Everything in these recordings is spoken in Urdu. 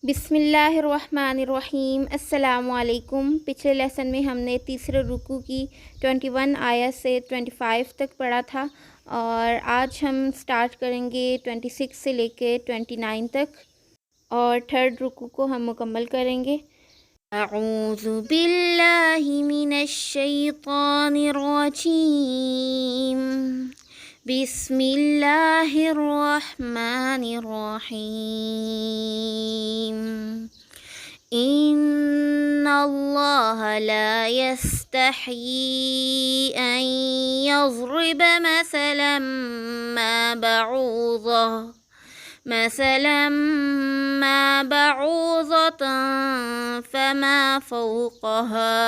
بسم اللہ الرحمن الرحیم۔ السلام علیکم۔ پچھلے لیسن میں ہم نے تیسرے رکوع کی 21 آیت سے 25 تک پڑھا تھا، اور آج ہم سٹارٹ کریں گے 26 سے لے کے 29 تک، اور تھرڈ رکوع کو ہم مکمل کریں گے۔ اعوذ باللہ من الشیطان الرجیم، بسم اللہ الرحمن الرحیم۔ ان اللہ لا يستحيي ان يضرب مثلا ما بعوضة فما فوقها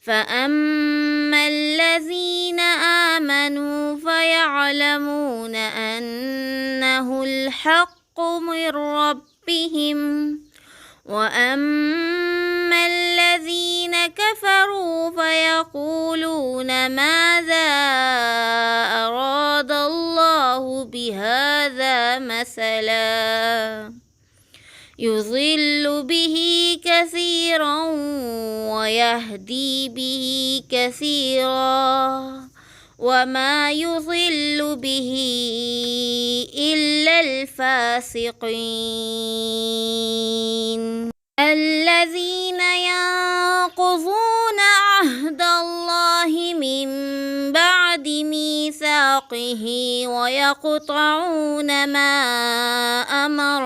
فأما الذين آمنوا فيعلمون أنه الحق من ربهم وأما الذين كفروا فيقولون ماذا أراد الله بهذا مثلا يضل به كثيرا ويهدي به كثيرا وما يضل به إلا الفاسقين الذين ينقضون عهد الله من بعد ميثاقه ويقطعون ما أمر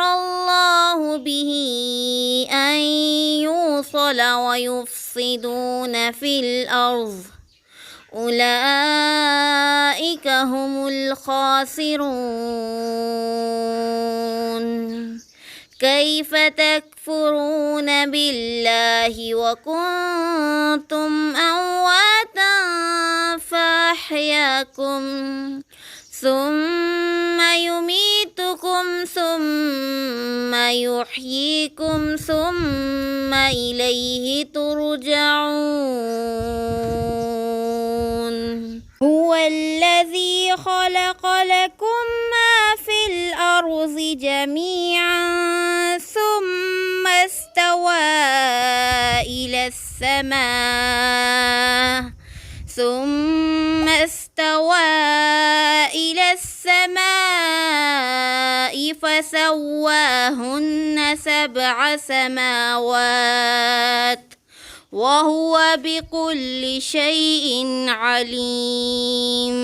الله به أن يوصل ويفسدون في الأرض أولئك هم الخاسرون كيف تكفرون بالله وكنتم أمواتا فأحياكم ثم يميتكم ثم يحييكم ثم إليه ترجعون هو الذي خلق لكم ما في الأرض جميعا ثم استوى إلى السماء فسواهن 7 سماوات وهو بكل شيء عليم۔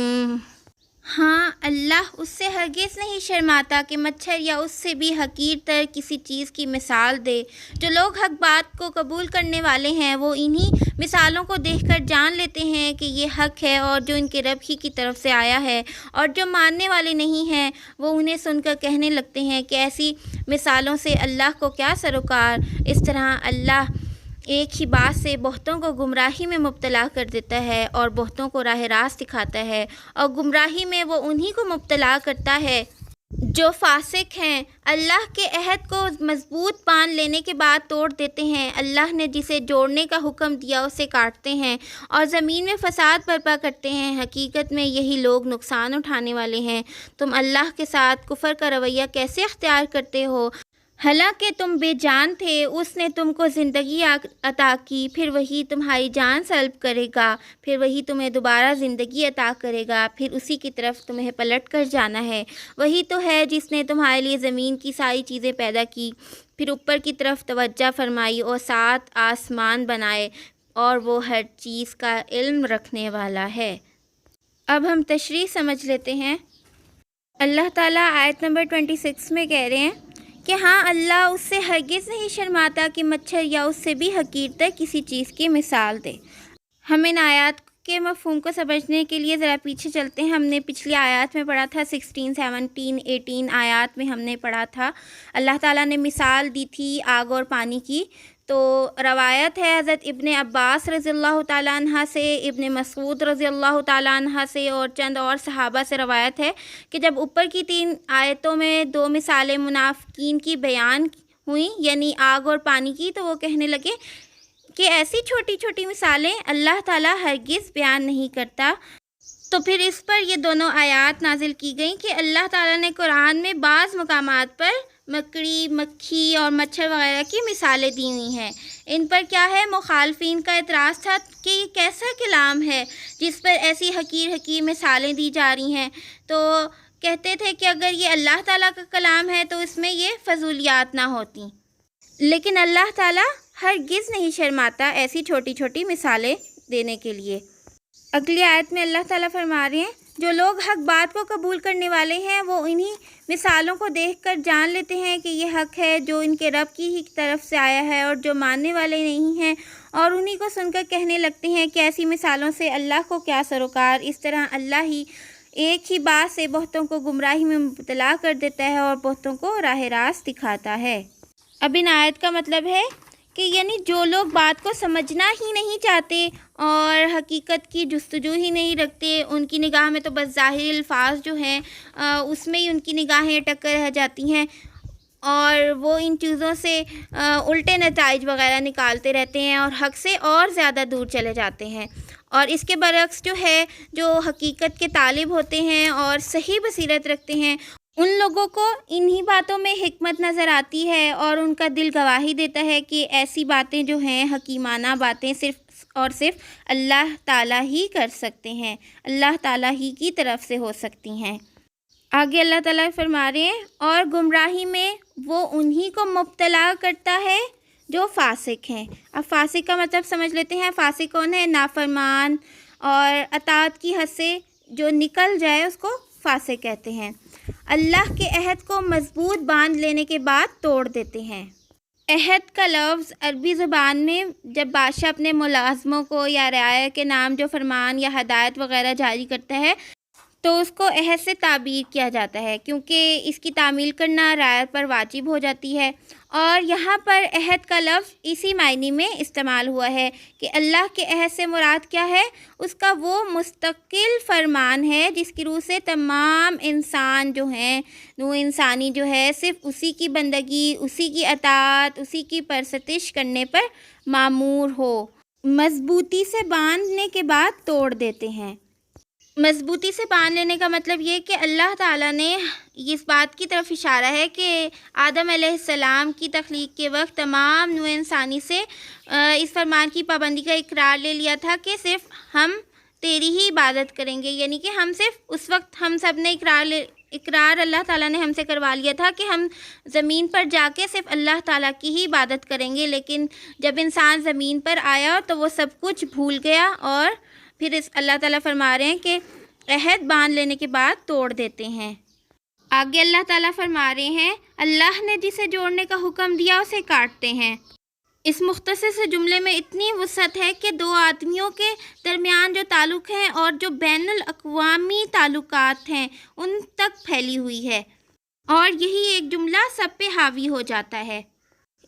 ہاں، اللہ اس سے ہرگز نہیں شرماتا کہ مچھر یا اس سے بھی حقیر تر کسی چیز کی مثال دے۔ جو لوگ حق بات کو قبول کرنے والے ہیں وہ انہی مثالوں کو دیکھ کر جان لیتے ہیں کہ یہ حق ہے اور جو ان کے رب ہی کی طرف سے آیا ہے، اور جو ماننے والے نہیں ہیں وہ انہیں سن کر کہنے لگتے ہیں کہ ایسی مثالوں سے اللہ کو کیا سروکار۔ اس طرح اللہ ایک ہی بات سے بہتوں کو گمراہی میں مبتلا کر دیتا ہے اور بہتوں کو راہ راست دکھاتا ہے، اور گمراہی میں وہ انہی کو مبتلا کرتا ہے جو فاسق ہیں، اللہ کے عہد کو مضبوط باندھ لینے کے بعد توڑ دیتے ہیں۔ اللہ نے جسے جوڑنے کا حکم دیا اسے کاٹتے ہیں اور زمین میں فساد برپا کرتے ہیں۔ حقیقت میں یہی لوگ نقصان اٹھانے والے ہیں۔ تم اللہ کے ساتھ کفر کا رویہ کیسے اختیار کرتے ہو؟ حالانکہ تم بے جان تھے، اس نے تم کو زندگی عطا کی، پھر وہی تمہاری جان سلب کرے گا، پھر وہی تمہیں دوبارہ زندگی عطا کرے گا، پھر اسی کی طرف تمہیں پلٹ کر جانا ہے۔ وہی تو ہے جس نے تمہارے لیے زمین کی ساری چیزیں پیدا کی، پھر اوپر کی طرف توجہ فرمائی اور 7 آسمان بنائے، اور وہ ہر چیز کا علم رکھنے والا ہے۔ اب ہم تشریح سمجھ لیتے ہیں۔ اللہ تعالیٰ آیت نمبر 26 میں کہہ رہے ہیں کہ ہاں، اللہ اس سے ہرگز نہیں شرماتا کہ مچھر یا اس سے بھی حقیر تر کسی چیز کی مثال دے۔ ہم ان آیات کے مفہوم کو سمجھنے کے لیے ذرا پیچھے چلتے ہیں۔ ہم نے پچھلی آیات میں پڑھا تھا، 16، 17، 18 آیات میں ہم نے پڑھا تھا، اللہ تعالیٰ نے مثال دی تھی آگ اور پانی کی۔ تو روایت ہے حضرت ابن عباس رضی اللہ تعالیٰ عنہ سے، ابن مسعود رضی اللہ تعالیٰ عنہ سے اور چند اور صحابہ سے روایت ہے کہ جب اوپر کی 3 آیتوں میں 2 مثالیں منافقین کی بیان ہوئیں، یعنی آگ اور پانی کی، تو وہ کہنے لگے کہ ایسی چھوٹی چھوٹی مثالیں اللہ تعالیٰ ہرگز بیان نہیں کرتا۔ تو پھر اس پر یہ دونوں آیات نازل کی گئیں کہ اللہ تعالیٰ نے قرآن میں بعض مقامات پر مکڑی، مکھی اور مچھر وغیرہ کی مثالیں دی ہوئی ہیں۔ ان پر کیا ہے، مخالفین کا اعتراض تھا کہ یہ کیسا کلام ہے جس پر ایسی حقیر حقیر مثالیں دی جا رہی ہیں۔ تو کہتے تھے کہ اگر یہ اللہ تعالیٰ کا کلام ہے تو اس میں یہ فضولیات نہ ہوتی، لیکن اللہ تعالیٰ ہرگز نہیں شرماتا ایسی چھوٹی چھوٹی مثالیں دینے کے لیے۔ اگلی آیت میں اللہ تعالیٰ فرما رہے ہیں، جو لوگ حق بات کو قبول کرنے والے ہیں وہ انہی مثالوں کو دیکھ کر جان لیتے ہیں کہ یہ حق ہے جو ان کے رب کی ہی طرف سے آیا ہے، اور جو ماننے والے نہیں ہیں اور انہی کو سن کر کہنے لگتے ہیں کہ ایسی مثالوں سے اللہ کو کیا سروکار۔ اس طرح اللہ ہی ایک ہی بات سے بہتوں کو گمراہی میں مبتلا کر دیتا ہے اور بہتوں کو راہ راست دکھاتا ہے۔ اب ان آیت کا مطلب ہے کہ یعنی جو لوگ بات کو سمجھنا ہی نہیں چاہتے اور حقیقت کی جستجو ہی نہیں رکھتے، ان کی نگاہ میں تو بس ظاہری الفاظ جو ہیں اس میں ہی ان کی نگاہیں اٹک کر رہ جاتی ہیں، اور وہ ان چیزوں سے الٹے نتائج وغیرہ نکالتے رہتے ہیں اور حق سے اور زیادہ دور چلے جاتے ہیں۔ اور اس کے برعکس جو ہے، جو حقیقت کے طالب ہوتے ہیں اور صحیح بصیرت رکھتے ہیں، ان لوگوں کو انہی باتوں میں حکمت نظر آتی ہے اور ان کا دل گواہی دیتا ہے کہ ایسی باتیں جو ہیں، حکیمانہ باتیں صرف اور صرف اللہ تعالیٰ ہی کر سکتے ہیں، اللہ تعالیٰ ہی کی طرف سے ہو سکتی ہیں۔ آگے اللہ تعالیٰ فرما رہے ہیں، اور گمراہی میں وہ انہی کو مبتلا کرتا ہے جو فاسق ہیں۔ اب فاسق کا مطلب سمجھ لیتے ہیں۔ فاسق کون ہے؟ نافرمان اور اطاعت کی حد سے جو نکل جائے اس کو فاسق کہتے ہیں۔ اللہ کے عہد کو مضبوط باندھ لینے کے بعد توڑ دیتے ہیں۔ عہد کا لفظ عربی زبان میں جب بادشاہ اپنے ملازموں کو یا رعایا کے نام جو فرمان یا ہدایت وغیرہ جاری کرتا ہے تو اس کو عہد سے تعبیر کیا جاتا ہے، کیونکہ اس کی تعمیل کرنا رعایت پر واجب ہو جاتی ہے۔ اور یہاں پر عہد کا لفظ اسی معنی میں استعمال ہوا ہے کہ اللہ کے عہد سے مراد کیا ہے؟ اس کا وہ مستقل فرمان ہے جس کی روح سے تمام انسان جو ہیں، نوع انسانی جو ہے، صرف اسی کی بندگی، اسی کی اطاعت، اسی کی پرستش کرنے پر مامور ہو۔ مضبوطی سے باندھنے کے بعد توڑ دیتے ہیں۔ مضبوطی سے باندھ لینے کا مطلب یہ کہ اللہ تعالیٰ نے اس بات کی طرف اشارہ ہے کہ آدم علیہ السلام کی تخلیق کے وقت تمام نوع انسانی سے اس فرمان کی پابندی کا اقرار لے لیا تھا کہ صرف ہم تیری ہی عبادت کریں گے، یعنی کہ ہم صرف اس وقت ہم سب نے اقرار اللہ تعالیٰ نے ہم سے کروا لیا تھا کہ ہم زمین پر جا کے صرف اللہ تعالیٰ کی ہی عبادت کریں گے، لیکن جب انسان زمین پر آیا تو وہ سب کچھ بھول گیا، اور پھر اللہ تعالیٰ فرما رہے ہیں کہ عہد باندھ لینے کے بعد توڑ دیتے ہیں۔ آگے اللہ تعالیٰ فرما رہے ہیں، اللہ نے جسے جوڑنے کا حکم دیا اسے کاٹتے ہیں۔ اس مختصر سے جملے میں اتنی وسعت ہے کہ دو آدمیوں کے درمیان جو تعلق ہیں اور جو بین الاقوامی تعلقات ہیں ان تک پھیلی ہوئی ہے، اور یہی ایک جملہ سب پہ حاوی ہو جاتا ہے۔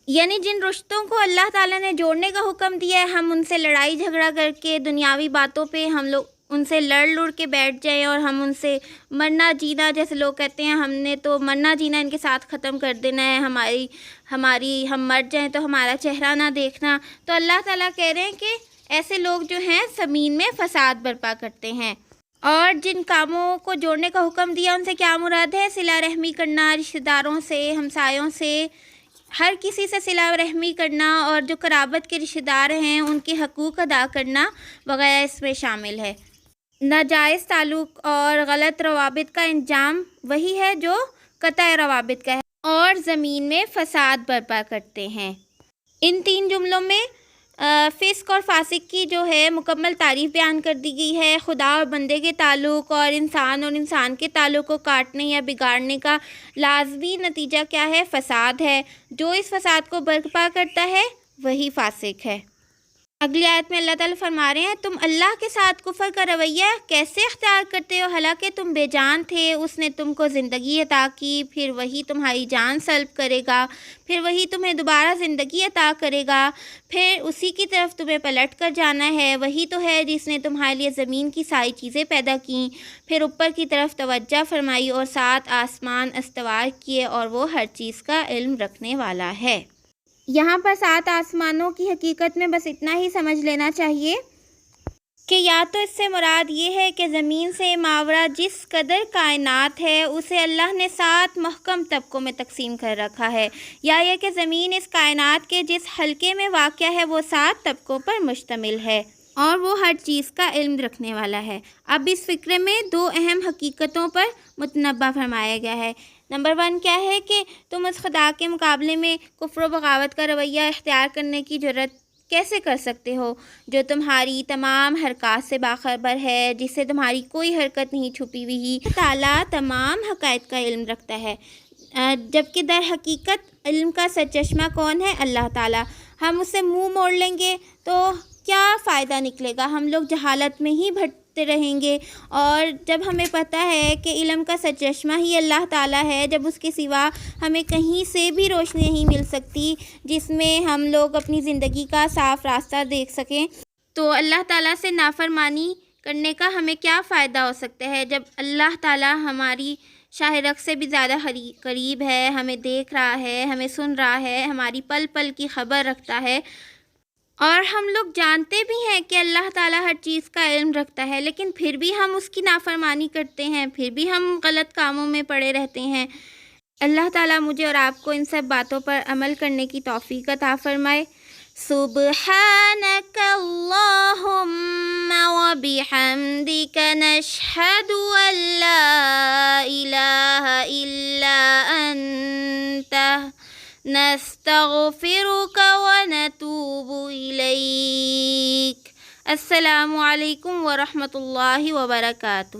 یعنی جن رشتوں کو اللہ تعالیٰ نے جوڑنے کا حکم دیا ہے، ہم ان سے لڑائی جھگڑا کر کے دنیاوی باتوں پہ ہم لوگ ان سے لڑ کے بیٹھ جائیں اور ہم ان سے مرنا جینا، جیسے لوگ کہتے ہیں ہم نے تو مرنا جینا ان کے ساتھ ختم کر دینا ہے، ہم مر جائیں تو ہمارا چہرہ نہ دیکھنا، تو اللہ تعالیٰ کہہ رہے ہیں کہ ایسے لوگ جو ہیں زمین میں فساد برپا کرتے ہیں۔ اور جن کاموں کو جوڑنے کا حکم دیا ان سے کیا مراد ہے؟ صلہ رحمی کرنا، رشتہ داروں سے، ہمسایوں سے، ہر کسی سے صلہ رحمی کرنا، اور جو قرابت کے رشتہ دار ہیں ان کے حقوق ادا کرنا وغیرہ اس میں شامل ہے۔ ناجائز تعلق اور غلط روابط کا انجام وہی ہے جو قطع روابط کا ہے اور زمین میں فساد برپا کرتے ہیں۔ ان تین جملوں میں فسق اور فاسق کی جو ہے مکمل تعریف بیان کر دی گئی ہے۔ خدا اور بندے کے تعلق اور انسان کے تعلق کو کاٹنے یا بگاڑنے کا لازمی نتیجہ کیا ہے؟ فساد ہے۔ جو اس فساد کو برپا کرتا ہے وہی فاسق ہے۔ اگلی آیت میں اللہ تعالیٰ فرما رہے ہیں، تم اللہ کے ساتھ کفر کا رویہ کیسے اختیار کرتے ہو؟ حالانکہ تم بے جان تھے، اس نے تم کو زندگی عطا کی، پھر وہی تمہاری جان سلب کرے گا، پھر وہی تمہیں دوبارہ زندگی عطا کرے گا، پھر اسی کی طرف تمہیں پلٹ کر جانا ہے۔ وہی تو ہے جس نے تمہارے لیے زمین کی ساری چیزیں پیدا کیں، پھر اوپر کی طرف توجہ فرمائی اور 7 آسمان استوار کیے، اور وہ ہر چیز کا علم رکھنے والا ہے۔ یہاں پر 7 آسمانوں کی حقیقت میں بس اتنا ہی سمجھ لینا چاہیے کہ یا تو اس سے مراد یہ ہے کہ زمین سے ماورا جس قدر کائنات ہے اسے اللہ نے 7 محکم طبقوں میں تقسیم کر رکھا ہے، یا یہ کہ زمین اس کائنات کے جس حلقے میں واقع ہے وہ 7 طبقوں پر مشتمل ہے اور وہ ہر چیز کا علم رکھنے والا ہے۔ اب اس فقرے میں 2 اہم حقیقتوں پر متنبہ فرمایا گیا ہے۔ نمبر 1 کیا ہے کہ تم اس خدا کے مقابلے میں کفر و بغاوت کا رویہ اختیار کرنے کی جرات کیسے کر سکتے ہو، جو تمہاری تمام حرکات سے باخبر ہے، جس سے تمہاری کوئی حرکت نہیں چھپی ہوئی۔ تعالیٰ تمام حقائق کا علم رکھتا ہے، جبکہ در حقیقت علم کا سرچشمہ کون ہے؟ اللہ تعالیٰ۔ ہم اسے منہ موڑ لیں گے تو کیا فائدہ نکلے گا؟ ہم لوگ جہالت میں ہی بھٹکتے رہیں گے، اور جب ہمیں پتہ ہے کہ علم کا سرچشمہ ہی اللہ تعالیٰ ہے، جب اس کے سوا ہمیں کہیں سے بھی روشنی نہیں مل سکتی جس میں ہم لوگ اپنی زندگی کا صاف راستہ دیکھ سکیں، تو اللہ تعالیٰ سے نافرمانی کرنے کا ہمیں کیا فائدہ ہو سکتا ہے، جب اللہ تعالیٰ ہماری شاہ رخ سے بھی زیادہ قریب ہے، ہمیں دیکھ رہا ہے، ہمیں سن رہا ہے، ہماری پل پل کی خبر رکھتا ہے، اور ہم لوگ جانتے بھی ہیں کہ اللہ تعالیٰ ہر چیز کا علم رکھتا ہے، لیکن پھر بھی ہم اس کی نافرمانی کرتے ہیں، پھر بھی ہم غلط کاموں میں پڑے رہتے ہیں۔ اللہ تعالیٰ مجھے اور آپ کو ان سب باتوں پر عمل کرنے کی توفیق عطا فرمائے۔ سبحانک اللہم و بحمدک نشہد ان لا الہ الا انت نستغفرک و نتوب الیک۔ السلام علیکم ورحمۃ اللہ وبرکاتہ۔